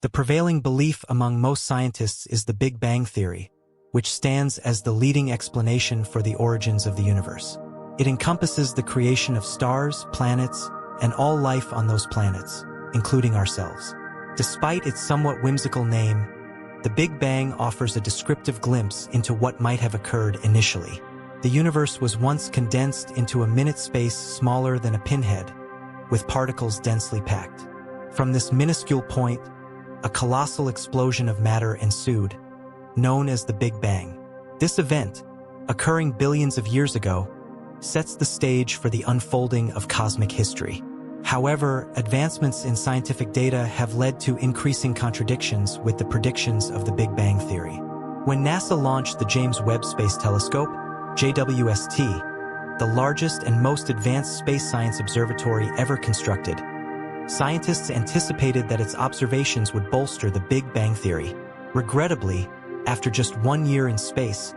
The prevailing belief among most scientists is the Big Bang theory, which stands as the leading explanation for the origins of the universe. It encompasses the creation of stars, planets, and all life on those planets, including ourselves. Despite its somewhat whimsical name, the Big Bang offers a descriptive glimpse into what might have occurred initially. The universe was once condensed into a minute space smaller than a pinhead, with particles densely packed. From this minuscule point, a colossal explosion of matter ensued, known as the Big Bang. This event, occurring billions of years ago, sets the stage for the unfolding of cosmic history. However, advancements in scientific data have led to increasing contradictions with the predictions of the Big Bang theory. When NASA launched the James Webb Space Telescope, JWST, the largest and most advanced space science observatory ever constructed, scientists anticipated that its observations would bolster the Big Bang theory. Regrettably, after just 1 year in space,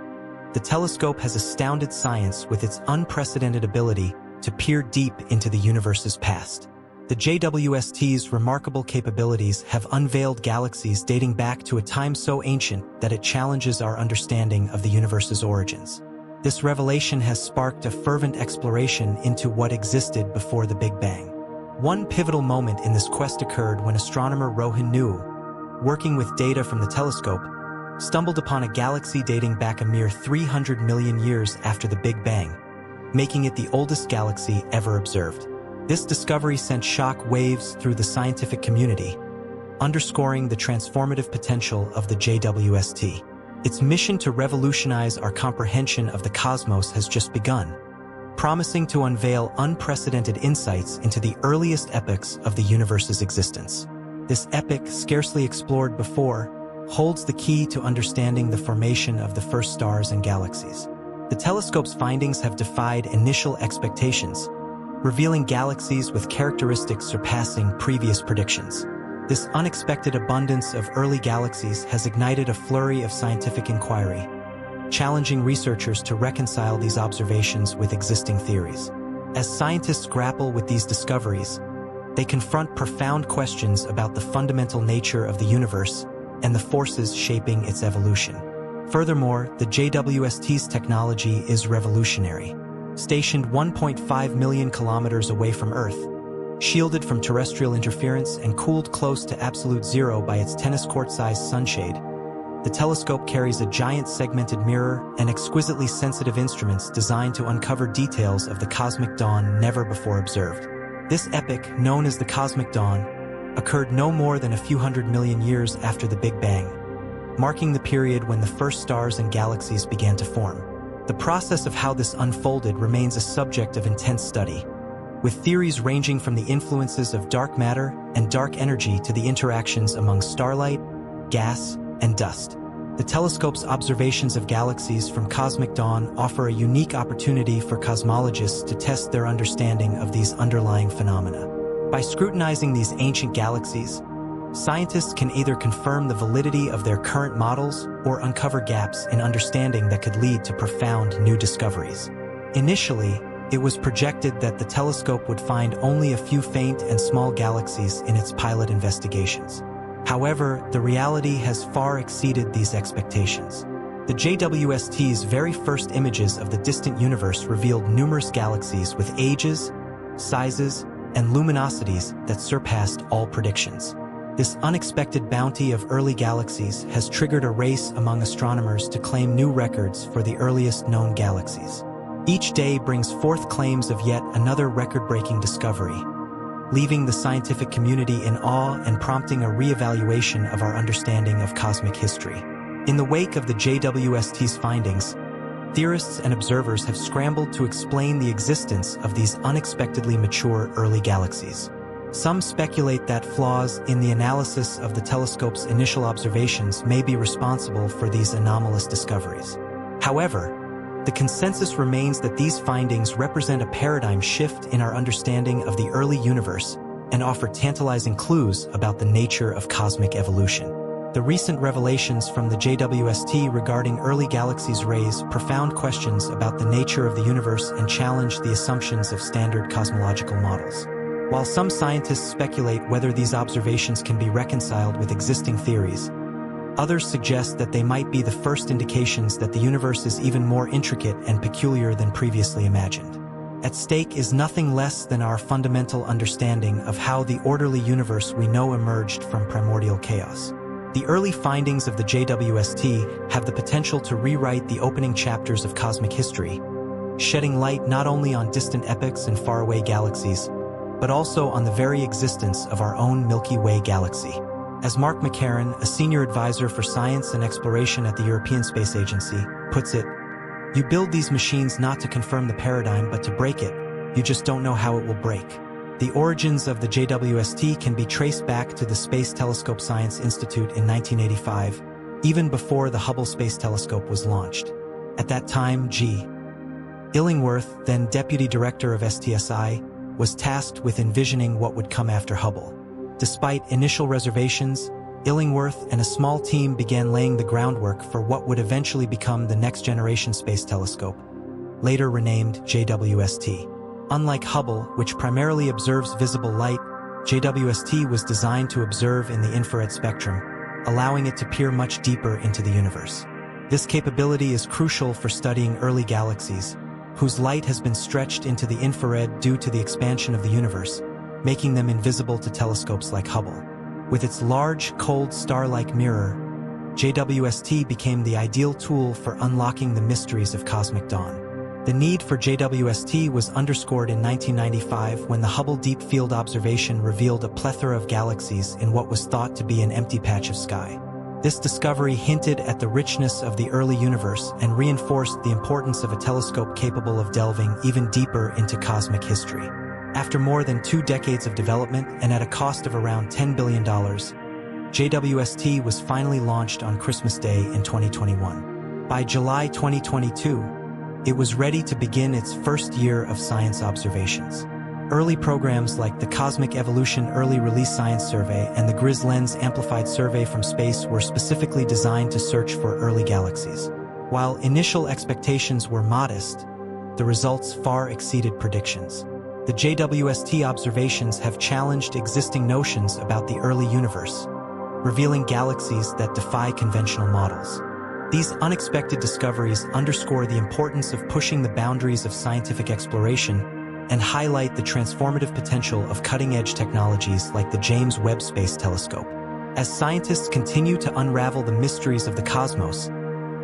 the telescope has astounded science with its unprecedented ability to peer deep into the universe's past. The JWST's remarkable capabilities have unveiled galaxies dating back to a time so ancient that it challenges our understanding of the universe's origins. This revelation has sparked a fervent exploration into what existed before the Big Bang. One pivotal moment in this quest occurred when astronomer Rohan Nu, working with data from the telescope, stumbled upon a galaxy dating back a mere 300 million years after the Big Bang, making it the oldest galaxy ever observed. This discovery sent shock waves through the scientific community, underscoring the transformative potential of the JWST. Its mission to revolutionize our comprehension of the cosmos has just begun, promising to unveil unprecedented insights into the earliest epochs of the universe's existence. This epoch, scarcely explored before, holds the key to understanding the formation of the first stars and galaxies. The telescope's findings have defied initial expectations, revealing galaxies with characteristics surpassing previous predictions. This unexpected abundance of early galaxies has ignited a flurry of scientific inquiry, challenging researchers to reconcile these observations with existing theories. As scientists grapple with these discoveries, they confront profound questions about the fundamental nature of the universe and the forces shaping its evolution. Furthermore, the JWST's technology is revolutionary. Stationed 1.5 million kilometers away from Earth, shielded from terrestrial interference and cooled close to absolute zero by its tennis court-sized sunshade, the telescope carries a giant segmented mirror and exquisitely sensitive instruments designed to uncover details of the cosmic dawn never before observed. This epoch, known as the Cosmic Dawn, occurred no more than a few hundred million years after the Big Bang, marking the period when the first stars and galaxies began to form. The process of how this unfolded remains a subject of intense study, with theories ranging from the influences of dark matter and dark energy to the interactions among starlight, gas, and dust. The telescope's observations of galaxies from cosmic dawn offer a unique opportunity for cosmologists to test their understanding of these underlying phenomena. By scrutinizing these ancient galaxies, scientists can either confirm the validity of their current models or uncover gaps in understanding that could lead to profound new discoveries. Initially, it was projected that the telescope would find only a few faint and small galaxies in its pilot investigations. However, the reality has far exceeded these expectations. The JWST's very first images of the distant universe revealed numerous galaxies with ages, sizes, and luminosities that surpassed all predictions. This unexpected bounty of early galaxies has triggered a race among astronomers to claim new records for the earliest known galaxies. Each day brings forth claims of yet another record-breaking discovery, leaving the scientific community in awe and prompting a re-evaluation of our understanding of cosmic history. In the wake of the JWST's findings, theorists and observers have scrambled to explain the existence of these unexpectedly mature early galaxies. Some speculate that flaws in the analysis of the telescope's initial observations may be responsible for these anomalous discoveries. However, the consensus remains that these findings represent a paradigm shift in our understanding of the early universe and offer tantalizing clues about the nature of cosmic evolution. The recent revelations from the JWST regarding early galaxies raise profound questions about the nature of the universe and challenge the assumptions of standard cosmological models. While some scientists speculate whether these observations can be reconciled with existing theories, others suggest that they might be the first indications that the universe is even more intricate and peculiar than previously imagined. At stake is nothing less than our fundamental understanding of how the orderly universe we know emerged from primordial chaos. The early findings of the JWST have the potential to rewrite the opening chapters of cosmic history, shedding light not only on distant epochs and faraway galaxies, but also on the very existence of our own Milky Way galaxy. As Mark McCarran, a senior advisor for science and exploration at the European Space Agency, puts it, "You build these machines not to confirm the paradigm but to break it. You just don't know how it will break." The origins of the JWST can be traced back to the Space Telescope Science Institute in 1985, even before the Hubble Space Telescope was launched. At that time, G. Illingworth, then deputy director of STSI, was tasked with envisioning what would come after Hubble. Despite initial reservations, Illingworth and a small team began laying the groundwork for what would eventually become the next-generation space telescope, later renamed JWST. Unlike Hubble, which primarily observes visible light, JWST was designed to observe in the infrared spectrum, allowing it to peer much deeper into the universe. This capability is crucial for studying early galaxies, whose light has been stretched into the infrared due to the expansion of the universe, making them invisible to telescopes like Hubble. With its large, cold, star-like mirror, JWST became the ideal tool for unlocking the mysteries of cosmic dawn. The need for JWST was underscored in 1995 when the Hubble Deep Field observation revealed a plethora of galaxies in what was thought to be an empty patch of sky. This discovery hinted at the richness of the early universe and reinforced the importance of a telescope capable of delving even deeper into cosmic history. After more than 2 decades of development and at a cost of around $10 billion, JWST was finally launched on Christmas Day in 2021. By July 2022, it was ready to begin its first year of science observations. Early programs like the Cosmic Evolution Early Release Science Survey and the GRIS Lens Amplified Survey from Space were specifically designed to search for early galaxies. While initial expectations were modest, the results far exceeded predictions. The JWST observations have challenged existing notions about the early universe, revealing galaxies that defy conventional models. These unexpected discoveries underscore the importance of pushing the boundaries of scientific exploration and highlight the transformative potential of cutting-edge technologies like the James Webb Space Telescope. As scientists continue to unravel the mysteries of the cosmos,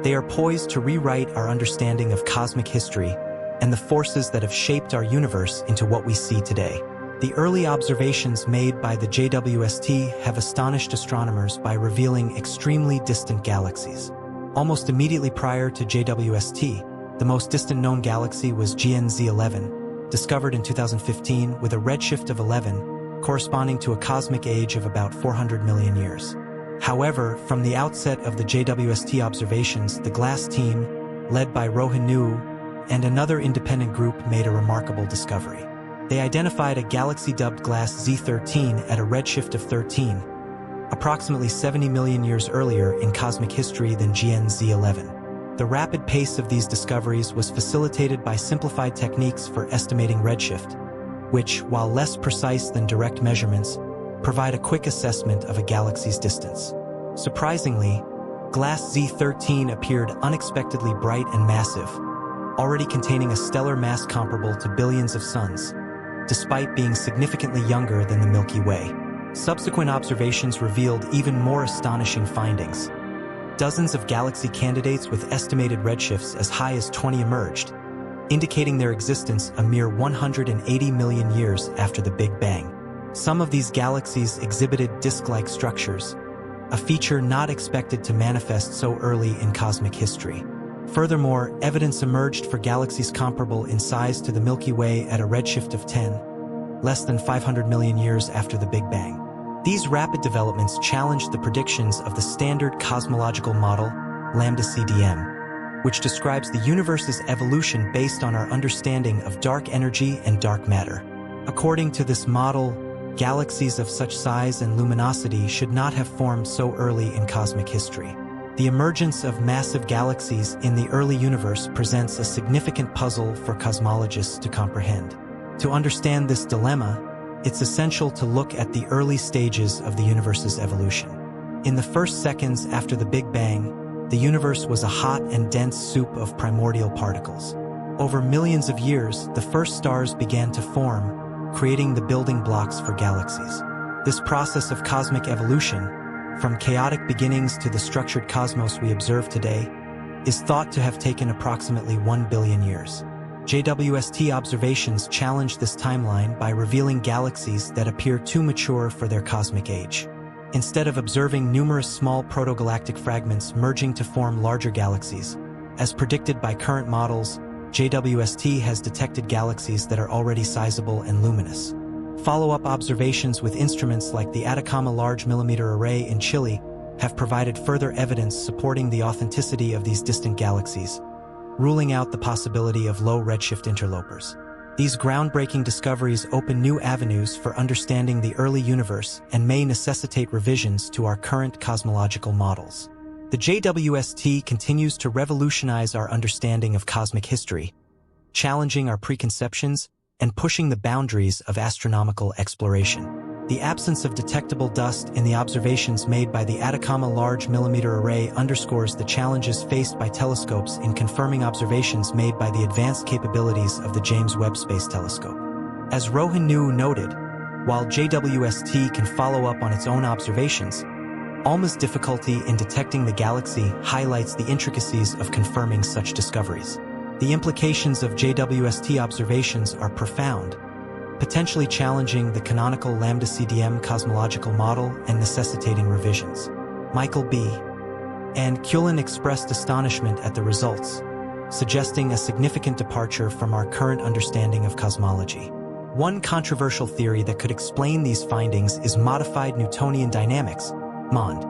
they are poised to rewrite our understanding of cosmic history and the forces that have shaped our universe into what we see today. The early observations made by the JWST have astonished astronomers by revealing extremely distant galaxies. Almost immediately prior to JWST, the most distant known galaxy was GNZ11, discovered in 2015 with a redshift of 11, corresponding to a cosmic age of about 400 million years. However, from the outset of the JWST observations, the GLASS team, led by Rohan Neu, and another independent group made a remarkable discovery. They identified a galaxy dubbed GLASS Z13 at a redshift of 13, approximately 70 million years earlier in cosmic history than GNZ11. The rapid pace of these discoveries was facilitated by simplified techniques for estimating redshift, which, while less precise than direct measurements, provide a quick assessment of a galaxy's distance. Surprisingly, GLASS Z13 appeared unexpectedly bright and massive, already containing a stellar mass comparable to billions of suns, despite being significantly younger than the Milky Way. Subsequent observations revealed even more astonishing findings. Dozens of galaxy candidates with estimated redshifts as high as 20 emerged, indicating their existence a mere 180 million years after the Big Bang. Some of these galaxies exhibited disk-like structures, a feature not expected to manifest so early in cosmic history. Furthermore, evidence emerged for galaxies comparable in size to the Milky Way at a redshift of 10, less than 500 million years after the Big Bang. These rapid developments challenged the predictions of the standard cosmological model, lambda-CDM, which describes the universe's evolution based on our understanding of dark energy and dark matter. According to this model, galaxies of such size and luminosity should not have formed so early in cosmic history. The emergence of massive galaxies in the early universe presents a significant puzzle for cosmologists to comprehend. To understand this dilemma, it's essential to look at the early stages of the universe's evolution. In the first seconds after the Big Bang, the universe was a hot and dense soup of primordial particles. Over millions of years, the first stars began to form, creating the building blocks for galaxies. This process of cosmic evolution, from chaotic beginnings to the structured cosmos we observe today, is thought to have taken approximately 1 billion years. JWST observations challenge this timeline by revealing galaxies that appear too mature for their cosmic age. Instead of observing numerous small protogalactic fragments merging to form larger galaxies, as predicted by current models, JWST has detected galaxies that are already sizable and luminous. Follow-up observations with instruments like the Atacama Large Millimeter Array in Chile have provided further evidence supporting the authenticity of these distant galaxies, ruling out the possibility of low redshift interlopers. These groundbreaking discoveries open new avenues for understanding the early universe and may necessitate revisions to our current cosmological models. The JWST continues to revolutionize our understanding of cosmic history, challenging our preconceptions and pushing the boundaries of astronomical exploration. The absence of detectable dust in the observations made by the Atacama Large Millimeter Array underscores the challenges faced by telescopes in confirming observations made by the advanced capabilities of the James Webb Space Telescope. As Rohan Nu noted, while JWST can follow up on its own observations, ALMA's difficulty in detecting the galaxy highlights the intricacies of confirming such discoveries. The implications of JWST observations are profound, potentially challenging the canonical lambda-CDM cosmological model and necessitating revisions. Michael B. and Cullen expressed astonishment at the results, suggesting a significant departure from our current understanding of cosmology. One controversial theory that could explain these findings is modified Newtonian dynamics, MOND,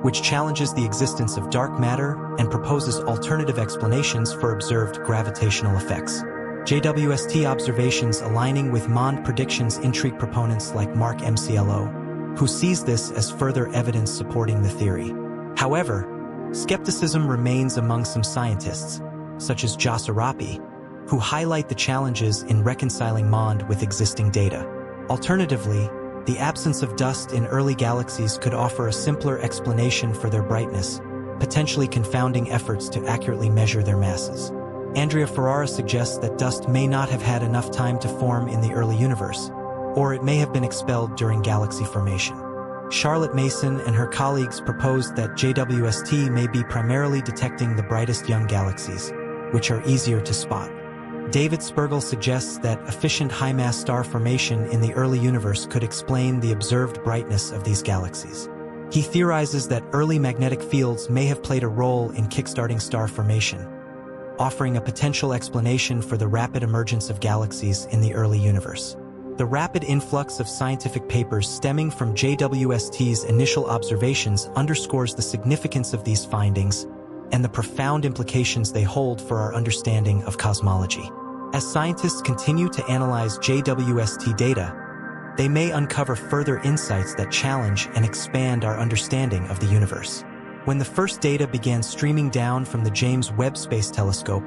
which challenges the existence of dark matter and proposes alternative explanations for observed gravitational effects. JWST observations aligning with MOND predictions intrigue proponents like Mark MCLO, who sees this as further evidence supporting the theory. However, skepticism remains among some scientists, such as Jos Arapi, who highlight the challenges in reconciling MOND with existing data. Alternatively, the absence of dust in early galaxies could offer a simpler explanation for their brightness, potentially confounding efforts to accurately measure their masses. Andrea Ferrara suggests that dust may not have had enough time to form in the early universe, or it may have been expelled during galaxy formation. Charlotte Mason and her colleagues proposed that JWST may be primarily detecting the brightest young galaxies, which are easier to spot. David Spergel suggests that efficient high-mass star formation in the early universe could explain the observed brightness of these galaxies. He theorizes that early magnetic fields may have played a role in kickstarting star formation, offering a potential explanation for the rapid emergence of galaxies in the early universe. The rapid influx of scientific papers stemming from JWST's initial observations underscores the significance of these findings and the profound implications they hold for our understanding of cosmology. As scientists continue to analyze JWST data, they may uncover further insights that challenge and expand our understanding of the universe. When the first data began streaming down from the James Webb Space Telescope,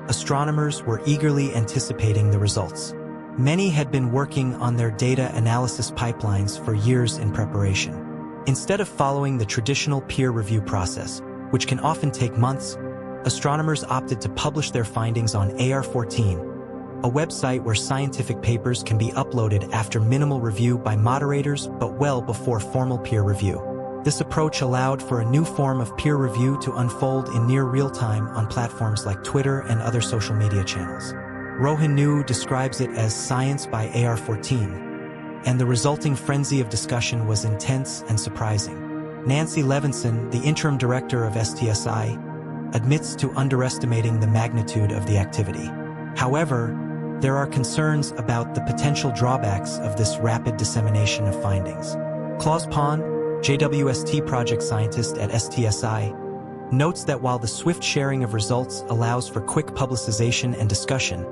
astronomers were eagerly anticipating the results. Many had been working on their data analysis pipelines for years in preparation. Instead of following the traditional peer review process, which can often take months, astronomers opted to publish their findings on AR14, a website where scientific papers can be uploaded after minimal review by moderators but well before formal peer review. This approach allowed for a new form of peer review to unfold in near real time on platforms like Twitter and other social media channels. Rohan Nu describes it as science by AR14, and the resulting frenzy of discussion was intense and surprising. Nancy Levinson, the interim director of STSI, admits to underestimating the magnitude of the activity. However, there are concerns about the potential drawbacks of this rapid dissemination of findings. Klaus Pohn, JWST project scientist at STSI, notes that while the swift sharing of results allows for quick publicization and discussion,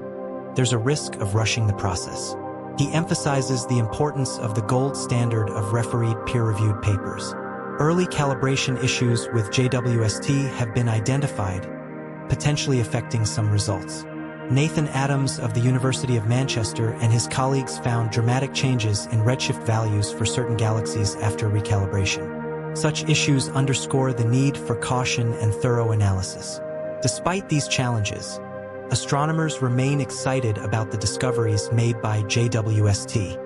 there's a risk of rushing the process. He emphasizes the importance of the gold standard of refereed peer-reviewed papers. Early calibration issues with JWST have been identified, potentially affecting some results. Nathan Adams of the University of Manchester and his colleagues found dramatic changes in redshift values for certain galaxies after recalibration. Such issues underscore the need for caution and thorough analysis. Despite these challenges, astronomers remain excited about the discoveries made by JWST.